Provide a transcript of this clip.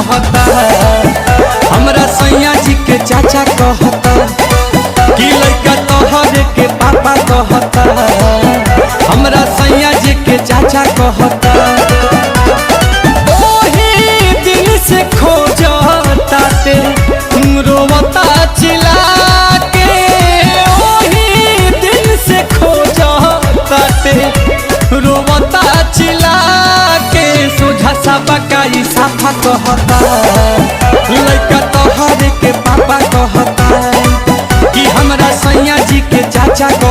कहता, हमरा सैया जी के चाचा कहता कि लड़का तोहरे के पापा कहता, हमरा सैया जी के चाचा कहता। ओही दिन से खोजता ते रोवता चिल्ला के, ओही दिन से खोजता ते रोवता चिल्ला के, सोझा सा बकाई साफा कहता।